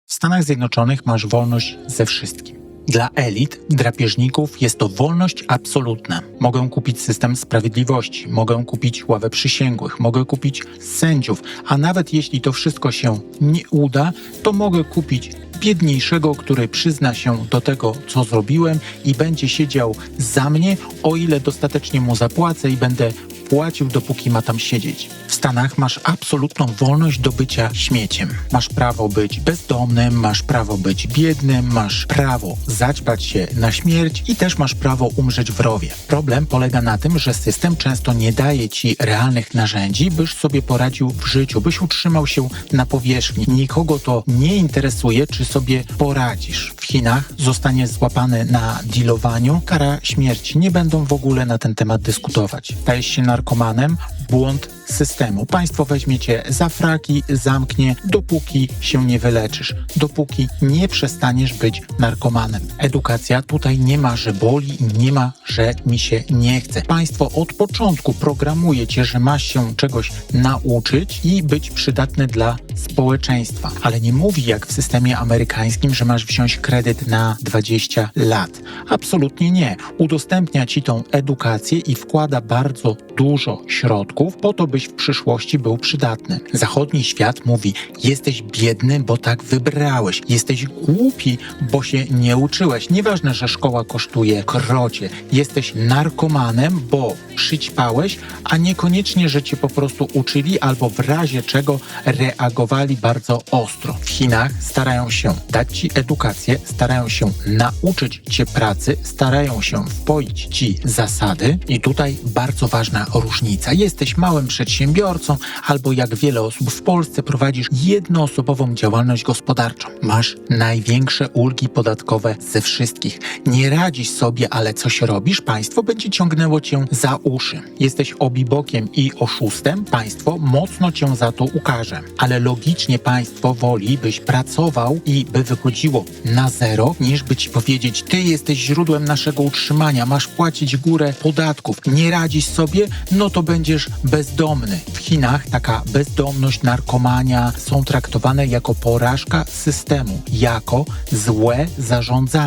W Stanach Zjednoczonych masz wolność ze wszystkim. Dla elit, drapieżników jest to wolność absolutna. Mogę kupić system sprawiedliwości, mogę kupić ławę przysięgłych, mogę kupić sędziów, a nawet jeśli to wszystko się nie uda, to mogę kupić biedniejszego, który przyzna się do tego, co zrobiłem i będzie siedział za mnie, o ile dostatecznie mu zapłacę i będę płacił, dopóki ma tam siedzieć. W Stanach masz absolutną wolność do bycia śmieciem. Masz prawo być bezdomnym, masz prawo być biednym, masz prawo zaćpać się na śmierć i też masz prawo umrzeć w rowie. Problem polega na tym, że system często nie daje ci realnych narzędzi, byś sobie poradził w życiu, byś utrzymał się na powierzchni. Nikogo to nie interesuje, czy sobie poradzisz. W Chinach zostaniesz złapany na dealowaniu, kara śmierci. Nie będą w ogóle na ten temat dyskutować. Stajesz się narkomanem, błąd systemu. Państwo weźmie cię za fraki, zamknie, dopóki się nie wyleczysz, dopóki nie przestaniesz być narkomanem. Edukacja tutaj nie ma, że boli i nie ma, że mi się nie chce. Państwo od początku programuje cię, że masz się czegoś nauczyć i być przydatny dla społeczeństwa. Ale nie mówi jak w systemie amerykańskim, że masz wziąć kredyt na 20 lat. Absolutnie nie. Udostępnia ci tą edukację i wkłada bardzo dużo środków po to, byś w przyszłości był przydatny. Zachodni świat mówi, jesteś biedny, bo tak wybrałeś. Jesteś głupi, bo się nie uczyłeś. Nieważne, że szkoła kosztuje krocie. Jesteś narkomanem, bo przyćpałeś, a niekoniecznie, że cię po prostu uczyli albo w razie czego reagowali bardzo ostro. W Chinach starają się dać ci edukację, starają się nauczyć cię pracy, starają się wpoić ci zasady i tutaj bardzo ważna różnica. Jesteś małym przedsiębiorcą albo jak wiele osób w Polsce prowadzisz jednoosobową działalność gospodarczą. Masz największe ulgi podatkowe ze wszystkich. Nie radzisz sobie, ale coś robisz, państwo będzie ciągnęło cię za uszy. Jesteś obibokiem i oszustem, państwo mocno cię za to ukarze. Ale logicznie państwo woli, byś pracował i by wychodziło na zero, niż by ci powiedzieć, ty jesteś źródłem naszego utrzymania, masz płacić górę podatków. Nie radzisz sobie, no to będziesz bezdomny. W Chinach taka bezdomność, narkomania są traktowane jako porażka systemu, jako złe zarządzanie.